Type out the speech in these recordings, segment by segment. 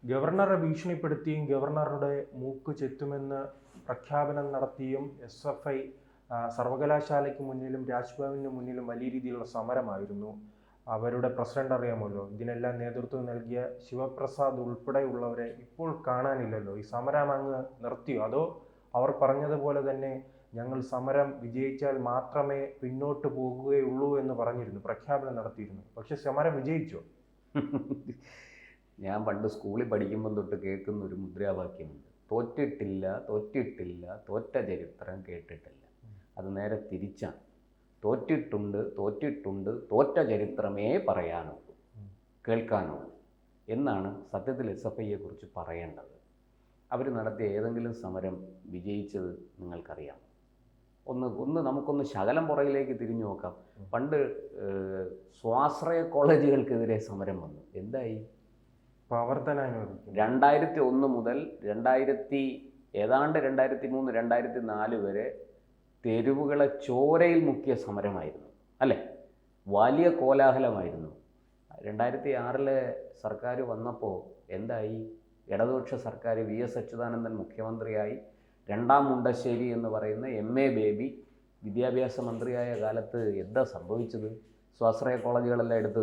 ഗവർണറെ ഭീഷണിപ്പെടുത്തിയും ഗവർണറുടെ മൂക്ക് ചെത്തുമെന്ന് പ്രഖ്യാപനം നടത്തിയും SFI സർവകലാശാലയ്ക്ക് മുന്നിലും രാജ്ഭവന് മുന്നിലും വലിയ രീതിയിലുള്ള സമരമായിരുന്നു. അവരുടെ പ്രസിഡന്റ് അറിയാമല്ലോ, ഇതിനെല്ലാം നേതൃത്വം നൽകിയ ശിവപ്രസാദ് ഉൾപ്പെടെയുള്ളവരെ ഇപ്പോൾ കാണാനില്ലല്ലോ. ഈ സമരം അങ്ങ് നിർത്തിയോ, അതോ അവർ പറഞ്ഞതുപോലെ തന്നെ ഞങ്ങൾ സമരം വിജയിച്ചാൽ മാത്രമേ പിന്നോട്ട് പോകുകയുള്ളൂ എന്ന് പറഞ്ഞിരുന്നു, പ്രഖ്യാപനം നടത്തിയിരുന്നു? പക്ഷെ സമരം വിജയിച്ചോ? ഞാൻ പണ്ട് സ്കൂളിൽ പഠിക്കുമ്പോൾ തൊട്ട് കേൾക്കുന്ന ഒരു മുദ്രാവാക്യമുണ്ട്: തോറ്റിട്ടില്ല, തോറ്റിട്ടില്ല, തോറ്റ ചരിത്രം കേട്ടിട്ടില്ല. അത് നേരെ തിരിച്ചാണ്. തോറ്റിട്ടുണ്ട്, തോറ്റിട്ടുണ്ട്, തോറ്റ ചരിത്രമേ പറയാനുള്ളൂ, കേൾക്കാനുള്ളൂ എന്നാണ് സത്യത്തിൽ SFIയെ കുറിച്ച് പറയേണ്ടത്. അവർ നടത്തിയ ഏതെങ്കിലും സമരം വിജയിച്ചത് നിങ്ങൾക്കറിയാം? ഒന്ന് നമുക്കൊന്ന് ശകലം പുറകിലേക്ക് തിരിഞ്ഞു നോക്കാം. പണ്ട് സ്വാശ്രയ കോളേജുകൾക്കെതിരെ സമരം വന്നു. എന്തായി? 2001 മുതൽ 2003, 2004 വരെ തെരുവുകളെ ചോരയിൽ മുക്കിയ സമരമായിരുന്നു, അല്ലേ? വലിയ കോലാഹലമായിരുന്നു. 2006 സർക്കാർ വന്നപ്പോൾ എന്തായി? ഇടതുപക്ഷ സർക്കാർ, VS അച്യുതാനന്ദൻ മുഖ്യമന്ത്രിയായി, രണ്ടാം മുണ്ടശ്ശേരി എന്ന് പറയുന്ന MA ബേബി വിദ്യാഭ്യാസ മന്ത്രിയായ കാലത്ത് എന്താ സംഭവിച്ചത്? സ്വാശ്രയ കോളേജുകളെല്ലാം എടുത്ത്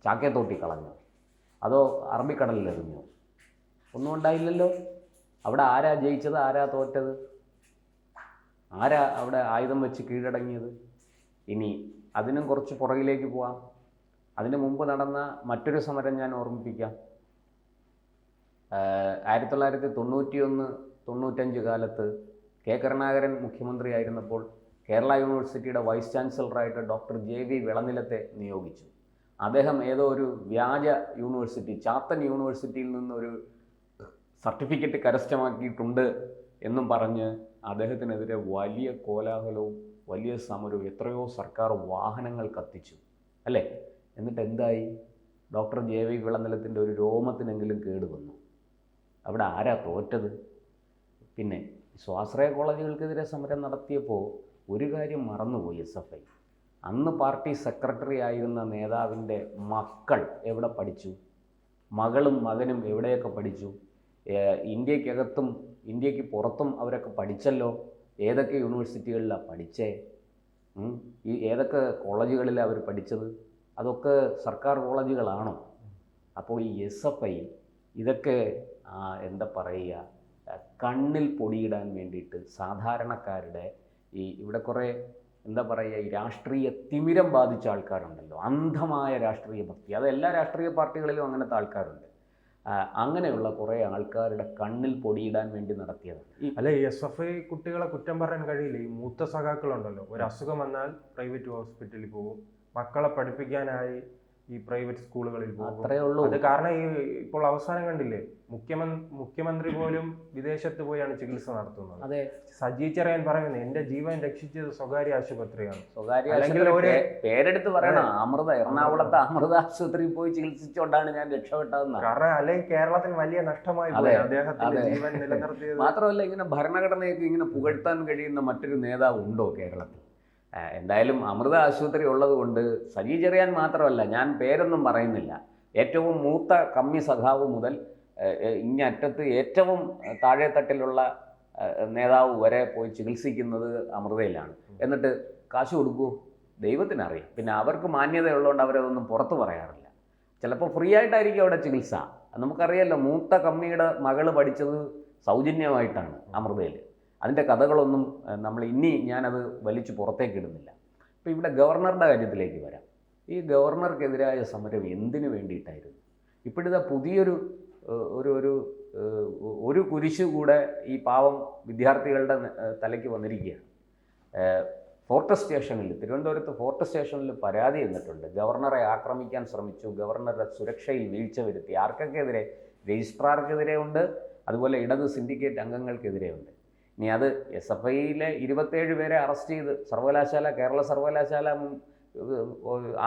ചാക്കത്തോട്ടി കളഞ്ഞു, അതോ അറബിക്കടലിലെറിഞ്ഞു? ഒന്നും ഉണ്ടായില്ലല്ലോ. അവിടെ ആരാ ജയിച്ചത്, ആരാ തോറ്റത്? ആരാ അവിടെ ആയുധം വെച്ച് കീഴടങ്ങിയത്? ഇനി അതിനും കുറച്ച് പുറകിലേക്ക് പോവാം. അതിന് മുമ്പ് നടന്ന മറ്റൊരു സമരം ഞാൻ ഓർമ്മിപ്പിക്കാം. 1991-95 കാലത്ത് കരുണാകരൻ മുഖ്യമന്ത്രിയായിരുന്നപ്പോൾ കേരള യൂണിവേഴ്സിറ്റിയുടെ വൈസ് ചാൻസലറായിട്ട് ഡോക്ടർ JV വിളനിലത്തെ നിയോഗിച്ചു. അദ്ദേഹം ഏതോ ഒരു വ്യാജ യൂണിവേഴ്സിറ്റി, ചാത്തൻ യൂണിവേഴ്സിറ്റിയിൽ നിന്നൊരു സർട്ടിഫിക്കറ്റ് കരസ്ഥമാക്കിയിട്ടുണ്ട് എന്നും പറഞ്ഞ് അദ്ദേഹത്തിനെതിരെ വലിയ കോലാഹലവും വലിയ സമരവും, എത്രയോ സർക്കാർ വാഹനങ്ങൾ കത്തിച്ചു, അല്ലേ? എന്നിട്ട് എന്തായി? ഡോക്ടർ JV വിളനിലത്തിൻ്റെ ഒരു രോമത്തിനെങ്കിലും കേടുവന്നു. അവിടെ ആരാ തോറ്റത്? പിന്നെ സ്വാശ്രയ കോളേജുകൾക്കെതിരെ സമരം നടത്തിയപ്പോൾ ഒരു കാര്യം മറന്നുപോയി SFI. അന്ന് പാർട്ടി സെക്രട്ടറി ആയിരുന്ന നേതാവിൻ്റെ മക്കൾ എവിടെ പഠിച്ചു? മകളും മകനും എവിടെയൊക്കെ പഠിച്ചു? ഇന്ത്യക്കകത്തും ഇന്ത്യക്ക് പുറത്തും അവരൊക്കെ പഠിച്ചല്ലോ. ഏതൊക്കെ യൂണിവേഴ്സിറ്റികളിലാണ് പഠിച്ചേ? ഈ ഏതൊക്കെ കോളേജുകളിലാണ് അവർ പഠിച്ചത്? അതൊക്കെ സർക്കാർ കോളേജുകളാണോ? അപ്പോൾ ഈ SFI ഇതൊക്കെ എന്താ പറയുക, കണ്ണിൽ പൊടിയിടാൻ വേണ്ടിയിട്ട് സാധാരണക്കാരുടെ ഇവിടെ കുറേ എന്താ പറയുക, ഈ രാഷ്ട്രീയ തിമിരം ബാധിച്ച ആൾക്കാരുണ്ടല്ലോ, അന്ധമായ രാഷ്ട്രീയ ഭക്തി. അത് എല്ലാ രാഷ്ട്രീയ പാർട്ടികളിലും അങ്ങനത്തെ ആൾക്കാരുണ്ട്. അങ്ങനെയുള്ള കുറേ ആൾക്കാരുടെ കണ്ണിൽ പൊടിയിടാൻ വേണ്ടി നടത്തിയതാണ്. അല്ല, ഈ SFI കുട്ടികളെ കുറ്റം പറയാൻ കഴിയില്ല. ഈ മൂത്ത സഖാക്കളുണ്ടല്ലോ, ഒരു അസുഖം വന്നാൽ പ്രൈവറ്റ് ഹോസ്പിറ്റലിൽ പോകും, മക്കളെ പഠിപ്പിക്കാനായി ഈ പ്രൈവറ്റ് സ്കൂളുകളിൽ പോകും. അത്രയേ ഉള്ളൂ. അത് കാരണം ഇപ്പോൾ അവസാനം കണ്ടില്ലേ, മുഖ്യമന്ത്രി പോലും വിദേശത്ത് പോയാണ് ചികിത്സ നടത്തുന്നത്. അതെ, സജി ചെറിയാൻ പറയുന്നത് എന്റെ ജീവൻ രക്ഷിച്ചത് സ്വകാര്യ ആശുപത്രിയാണ്. സ്വകാര്യ പേരെടുത്ത് പറയണം, അമൃത, എറണാകുളത്തെ അമൃത ആശുപത്രിയിൽ പോയി ചികിത്സിച്ചുകൊണ്ടാണ് ഞാൻ രക്ഷപ്പെട്ടതെന്ന്. കാരണം അല്ലെങ്കിൽ കേരളത്തിന് വലിയ നഷ്ടമായി പോയി അദ്ദേഹത്തിന്റെ ജീവൻ നിലനിർത്തിയത്. മാത്രമല്ല, ഇങ്ങനെ ഭരണഘടനയൊക്കെ ഇങ്ങനെ പുകഴ്ത്താൻ കഴിയുന്ന മറ്റൊരു നേതാവ് ഉണ്ടോ കേരളത്തിൽ? എന്തായാലും അമൃത ആശുപത്രി ഉള്ളത് കൊണ്ട് സജി ചെറിയാൻ മാത്രമല്ല, ഞാൻ പേരൊന്നും പറയുന്നില്ല, ഏറ്റവും മൂത്ത കമ്മി സഖാവ് മുതൽ ഇങ്ങറ്റത്ത് ഏറ്റവും താഴെത്തട്ടിലുള്ള നേതാവ് വരെ പോയി ചികിത്സിക്കുന്നത് അമൃതയിലാണ്. എന്നിട്ട് കാശ് കൊടുക്കുമോ? ദൈവത്തിനറിയാം. പിന്നെ അവർക്ക് മാന്യതയുള്ളതുകൊണ്ട് അവരതൊന്നും പുറത്ത് പറയാറില്ല. ചിലപ്പോൾ ഫ്രീ ആയിട്ടായിരിക്കും അവിടെ ചികിത്സ. നമുക്കറിയാമല്ലോ, മൂത്ത കമ്മിയുടെ മകള് പഠിച്ചത് സൗജന്യമായിട്ടാണ് അമൃതയിൽ. അതിൻ്റെ കഥകളൊന്നും ഞാനത് വലിച്ചു പുറത്തേക്ക് ഇടുന്നില്ല. ഇപ്പോൾ ഇവിടെ ഗവർണറുടെ കാര്യത്തിലേക്ക് വരാം. ഈ ഗവർണർക്കെതിരായ സമരം എന്തിനു വേണ്ടിയിട്ടായിരുന്നു? ഇപ്പോഴിതാ പുതിയൊരു ഒരു കുരിശ് കൂടെ ഈ പാവം വിദ്യാർത്ഥികളുടെ തലയ്ക്ക് വന്നിരിക്കുകയാണ്. തിരുവനന്തപുരത്ത് ഫോർട്ട് സ്റ്റേഷനിൽ പരാതി എന്നിട്ടുണ്ട്. ഗവർണറെ ആക്രമിക്കാൻ ശ്രമിച്ചു, ഗവർണറുടെ സുരക്ഷയിൽ വീഴ്ച വരുത്തി. ആർക്കൊക്കെതിരെ? രജിസ്ട്രാർക്കെതിരെ ഉണ്ട്, അതുപോലെ ഇടത് സിൻഡിക്കേറ്റ് അംഗങ്ങൾക്കെതിരെ ഉണ്ട്. ഇനി അത് SFIയിലെ 27 പേരെ അറസ്റ്റ് ചെയ്ത് കേരള സർവകലാശാല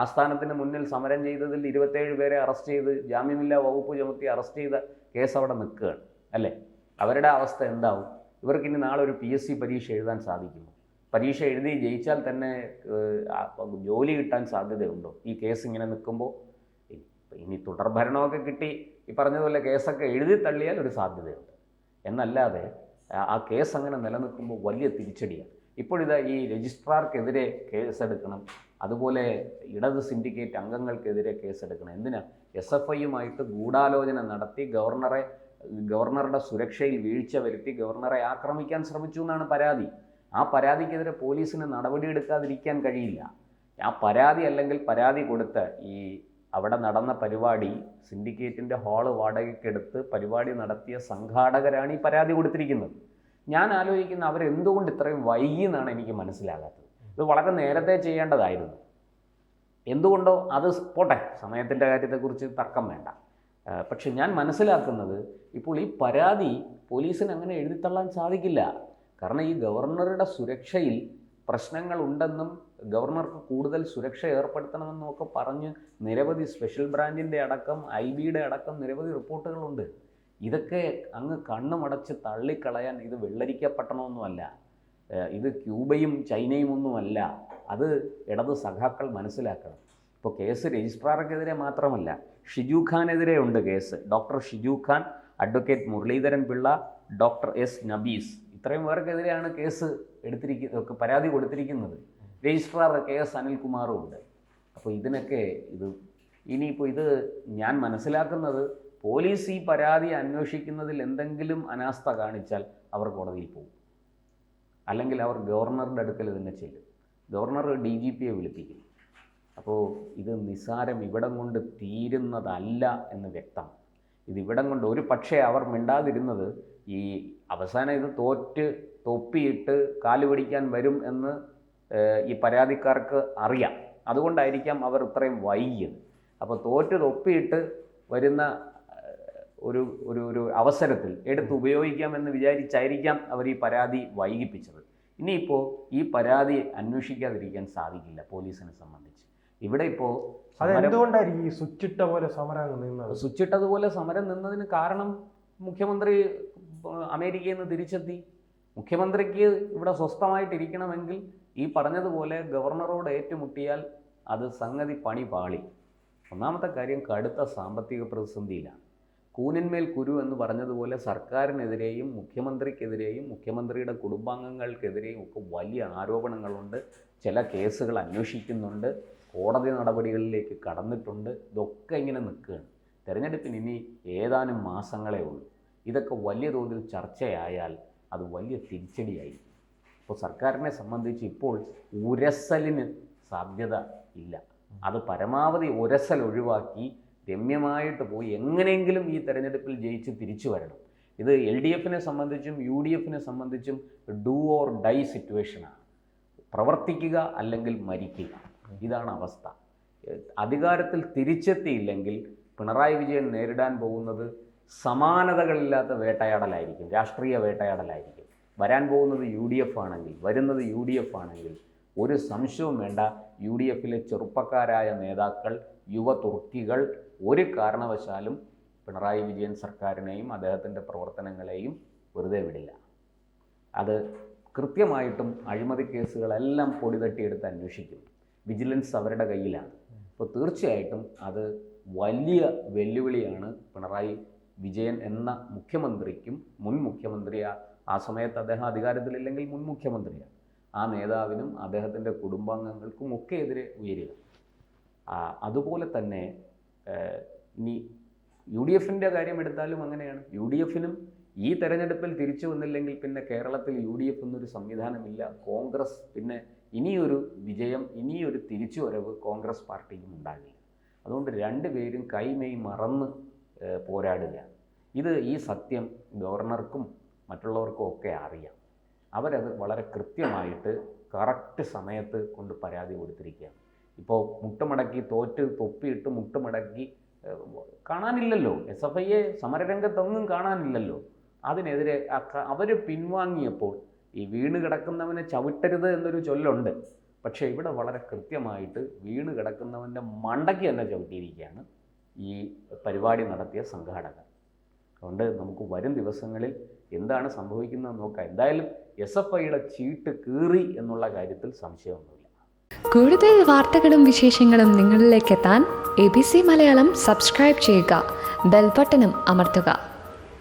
ആസ്ഥാനത്തിന് മുന്നിൽ സമരം ചെയ്തതിൽ 27 പേരെ അറസ്റ്റ് ചെയ്ത് ജാമ്യമില്ലാ വകുപ്പ് ചുമത്തി അറസ്റ്റ് ചെയ്ത കേസ് അവിടെ നിൽക്കുകയാണ്, അല്ലേ? അവരുടെ അവസ്ഥ എന്താവും? ഇവർക്കിനി നാളെ ഒരു PSC പരീക്ഷ എഴുതാൻ സാധിക്കുമോ? പരീക്ഷ എഴുതി ജയിച്ചാൽ തന്നെ ജോലി കിട്ടാൻ സാധ്യതയുണ്ടോ ഈ കേസ് ഇങ്ങനെ നിൽക്കുമ്പോൾ? ഇനി തുടർഭരണമൊക്കെ കിട്ടി ഈ പറഞ്ഞതുപോലെ കേസൊക്കെ എഴുതി തള്ളിയാൽ ഒരു സാധ്യതയുണ്ട്. എന്നല്ലാതെ ആ കേസ് അങ്ങനെ നിലനിൽക്കുമ്പോൾ വലിയ തിരിച്ചടിയാണ്. ഇപ്പോഴിതാ ഈ രജിസ്ട്രാർക്കെതിരെ കേസെടുക്കണം, അതുപോലെ ഇടത് സിൻഡിക്കേറ്റ് അംഗങ്ങൾക്കെതിരെ കേസെടുക്കണം. എന്തിനാ? SFIയുമായിട്ട് ഗൂഢാലോചന നടത്തി ഗവർണറുടെ സുരക്ഷയിൽ വീഴ്ച വരുത്തി ഗവർണറെ ആക്രമിക്കാൻ ശ്രമിച്ചു എന്നാണ് പരാതി. ആ പരാതിക്കെതിരെ പോലീസിന് നടപടിയെടുക്കാതിരിക്കാൻ കഴിയില്ല. ആ പരാതി അല്ലെങ്കിൽ പരാതി കൊടുത്ത് ഈ അവിടെ നടന്ന പരിപാടി സിൻഡിക്കേറ്റിൻ്റെ ഹാള് വാടകയ്ക്കെടുത്ത് പരിപാടി നടത്തിയ സംഘാടകരാണ് ഈ പരാതി കൊടുത്തിരിക്കുന്നത്. ഞാൻ ആലോചിക്കുന്ന അവരെന്തുകൊണ്ട് ഇത്രയും വൈകി എന്നാണ് എനിക്ക് മനസ്സിലാകാത്തത്. ഇത് വളരെ നേരത്തെ ചെയ്യേണ്ടതായിരുന്നു. എന്തുകൊണ്ടോ അത് പോട്ടെ, സമയത്തിൻ്റെ കാര്യത്തെക്കുറിച്ച് തർക്കം വേണ്ട. പക്ഷെ ഞാൻ മനസ്സിലാക്കുന്നത് ഇപ്പോൾ ഈ പരാതി പോലീസിന് അങ്ങനെ എഴുതിത്തള്ളാൻ സാധിക്കില്ല. കാരണം ഈ ഗവർണറുടെ സുരക്ഷയിൽ പ്രശ്നങ്ങളുണ്ടെന്നും ഗവർണർക്ക് കൂടുതൽ സുരക്ഷ ഏർപ്പെടുത്തണമെന്നും ഒക്കെ പറഞ്ഞ് നിരവധി സ്പെഷ്യൽ ബ്രാഞ്ചിൻ്റെ അടക്കം IBയുടെ അടക്കം നിരവധി റിപ്പോർട്ടുകളുണ്ട്. ഇതൊക്കെ അങ്ങ് കണ്ണുമടച്ച് തള്ളിക്കളയാൻ ഇത് വെള്ളരിക്കപ്പെട്ടണമൊന്നുമല്ല, ഇത് ക്യൂബയും ചൈനയും ഒന്നുമല്ല. അത് ഇടത് സഖാക്കൾ മനസ്സിലാക്കണം. ഇപ്പോൾ കേസ് രജിസ്ട്രാർക്കെതിരെ മാത്രമല്ല, ഷിജു ഖാനെതിരെ ഉണ്ട് case. Doctor Shiju Khan, advocate Muraleedharan Pillai, doctor S നബീസ്, ഇത്രയും പേർക്കെതിരെയാണ് കേസ് പരാതി കൊടുത്തിരിക്കുന്നത്. രജിസ്ട്രാർ KS അനിൽകുമാറും ഉണ്ട്. അപ്പോൾ ഇതിനൊക്കെ ഇനിയിപ്പോൾ ഞാൻ മനസ്സിലാക്കുന്നത് പോലീസ് ഈ പരാതി അന്വേഷിക്കുന്നതിൽ എന്തെങ്കിലും അനാസ്ഥ കാണിച്ചാൽ അവർ കോടതിയിൽ പോകും, അല്ലെങ്കിൽ അവർ ഗവർണറുടെ അടുക്കൽ തന്നെ ചെല്ലും. ഗവർണർ DGPയെ വിളിപ്പിക്കും. അപ്പോൾ ഇത് നിസ്സാരം ഇവിടം കൊണ്ട് തീരുന്നതല്ല എന്ന് വ്യക്തം. ഇവിടം കൊണ്ട് ഒരു പക്ഷേ അവർ മിണ്ടാതിരുന്നത് ഈ അവസാനം ഇത് തൊപ്പിയിട്ട് കാല് പിടിക്കാൻ വരും എന്ന് ഈ പരാതിക്കാർക്ക് അറിയാം. അതുകൊണ്ടായിരിക്കാം അവർ ഇത്രയും വൈകിയത്. അപ്പോൾ തൊപ്പിയിട്ട് വരുന്ന ഒരു അവസരത്തിൽ എടുത്ത് ഉപയോഗിക്കാമെന്ന് വിചാരിച്ചായിരിക്കാം അവർ ഈ പരാതി വൈകിപ്പിച്ചത്. ഇനിയിപ്പോൾ ഈ പരാതി അന്വേഷിക്കാതിരിക്കാൻ സാധിക്കില്ല പോലീസിനെ സംബന്ധിച്ച്. ഇവിടെ ഇപ്പോൾ അതെന്തുകൊണ്ടായിരിക്കും ഈ സ്വിച്ചിട്ടതുപോലെ സമരം നിന്നതിന് കാരണം മുഖ്യമന്ത്രി അമേരിക്കയിൽ നിന്ന് തിരിച്ചെത്തി. മുഖ്യമന്ത്രിക്ക് ഇവിടെ സ്വസ്ഥമായിട്ടിരിക്കണമെങ്കിൽ ഈ പറഞ്ഞതുപോലെ ഗവർണറോട് ഏറ്റുമുട്ടിയാൽ അത് സംഗതി പണി പാളി. ഒന്നാമത്തെ കാര്യം, കടുത്ത സാമ്പത്തിക പ്രതിസന്ധിയിലാണ്. കൂനിന്മേൽ കുരു എന്ന് പറഞ്ഞതുപോലെ സർക്കാരിനെതിരെയും മുഖ്യമന്ത്രിക്കെതിരെയും മുഖ്യമന്ത്രിയുടെ കുടുംബാംഗങ്ങൾക്കെതിരെയും ഒക്കെ വലിയ ആരോപണങ്ങളുണ്ട്. ചില കേസുകൾ അന്വേഷിക്കുന്നുണ്ട്, കോടതി നടപടികളിലേക്ക് കടന്നിട്ടുണ്ട്. ഇതൊക്കെ ഇങ്ങനെ നിൽക്കുകയാണ്. തെരഞ്ഞെടുപ്പിന് ഇനി ഏതാനും മാസങ്ങളേ ഉള്ളൂ. ഇതൊക്കെ വലിയ തോതിൽ ചർച്ചയായാൽ അത് വലിയ തിരിച്ചടിയായി. അപ്പോൾ സർക്കാരിനെ സംബന്ധിച്ച് ഇപ്പോൾ ഉരസലിന് സാധ്യത ഇല്ല. അത് പരമാവധി ഉരസൽ ഒഴിവാക്കി രമ്യമായിട്ട് പോയി എങ്ങനെയെങ്കിലും ഈ തെരഞ്ഞെടുപ്പിൽ ജയിച്ച് തിരിച്ചു വരണം. ഇത് LDFനെ സംബന്ധിച്ചും UDFനെ സംബന്ധിച്ചും ഡു ഓർ ഡൈ സിറ്റുവേഷനാണ്. പ്രവർത്തിക്കുക അല്ലെങ്കിൽ മരിക്കുക, ഇതാണ് അവസ്ഥ. അധികാരത്തിൽ തിരിച്ചെത്തിയില്ലെങ്കിൽ പിണറായി വിജയൻ നേരിടാൻ പോകുന്നത് സമാനതകളില്ലാത്ത വേട്ടയാടലായിരിക്കും, രാഷ്ട്രീയ വേട്ടയാടലായിരിക്കും. വരാൻ പോകുന്നത് UDF ആണെങ്കിൽ, വരുന്നത് UDF ആണെങ്കിൽ ഒരു സംശയവും വേണ്ട, UDFലെ ചെറുപ്പക്കാരായ നേതാക്കൾ, യുവ തുർക്കികൾ ഒരു കാരണവശാലും പിണറായി വിജയൻ സർക്കാരിനെയും അദ്ദേഹത്തിൻ്റെ പ്രവർത്തനങ്ങളെയും വെറുതെ വിടില്ല. അത് കൃത്യമായിട്ടും അഴിമതി കേസുകളെല്ലാം പൊടി തട്ടിയെടുത്ത് അന്വേഷിക്കും. വിജിലൻസ് അവരുടെ കയ്യിലാണ്. അപ്പോൾ തീർച്ചയായിട്ടും അത് വലിയ വെല്ലുവിളിയാണ് പിണറായി വിജയൻ എന്ന മുഖ്യമന്ത്രിക്കും, മുൻ മുഖ്യമന്ത്രി, ആ സമയത്ത് അദ്ദേഹം അധികാരത്തിലില്ലെങ്കിൽ മുൻ മുഖ്യമന്ത്രിയാണ്, ആ നേതാവിനും അദ്ദേഹത്തിൻ്റെ കുടുംബാംഗങ്ങൾക്കും ഒക്കെ എതിരെ ഉയരുക. അതുപോലെ തന്നെ ഇനി UDFൻ്റെ കാര്യം എടുത്താലും അങ്ങനെയാണ്. UDFനും ഈ തെരഞ്ഞെടുപ്പിൽ തിരിച്ചു വന്നില്ലെങ്കിൽ പിന്നെ കേരളത്തിൽ UDF എന്നൊരു സംവിധാനമില്ല. കോൺഗ്രസ് പിന്നെ ഇനിയൊരു വിജയം, ഇനിയൊരു തിരിച്ചുവരവ് കോൺഗ്രസ് പാർട്ടിക്കും ഉണ്ടാകില്ല. അതുകൊണ്ട് രണ്ടുപേരും കൈമെയ് മറന്ന് പോരാടുകയാണ്. ഈ സത്യം ഗവർണർക്കും മറ്റുള്ളവർക്കും ഒക്കെ അറിയാം. അവരത് വളരെ കൃത്യമായിട്ട് കറക്റ്റ് സമയത്ത് കൊണ്ട് പരാതി കൊടുത്തിരിക്കുകയാണ്. ഇപ്പോൾ മുട്ടുമടക്കി തൊപ്പിയിട്ട് മുട്ടുമടക്കി കാണാനില്ലല്ലോ, SFIയെ സമരരംഗത്തൊന്നും കാണാനില്ലല്ലോ. അതിനെതിരെ അവർ പിൻവാങ്ങിയപ്പോൾ ഈ വീണ് കിടക്കുന്നവനെ ചവിട്ടരുത് എന്നൊരു ചൊല്ലുണ്ട്. പക്ഷേ ഇവിടെ വളരെ കൃത്യമായിട്ട് വീണ് കിടക്കുന്നവൻ്റെ മണ്ടയ്ക്ക് തന്നെ ചവിട്ടിയിരിക്കുകയാണ് ഈ പരിപാടി നടത്തിയ സംഘാടകർ. അതുകൊണ്ട് നമുക്ക് വരും ദിവസങ്ങളിൽ എന്താണ് സംഭവിക്കുന്നതെന്ന് നോക്കാം. എന്തായാലും SFIയുടെ ചീട്ട് കീറി എന്നുള്ള കാര്യത്തിൽ സംശയമൊന്നുമില്ല. കൂടുതൽ വാർത്തകളും വിശേഷങ്ങളും നിങ്ങളിലേക്ക് എത്താൻ ABC മലയാളം സബ്സ്ക്രൈബ് ചെയ്യുക, ബെൽബട്ടനും അമർത്തുക.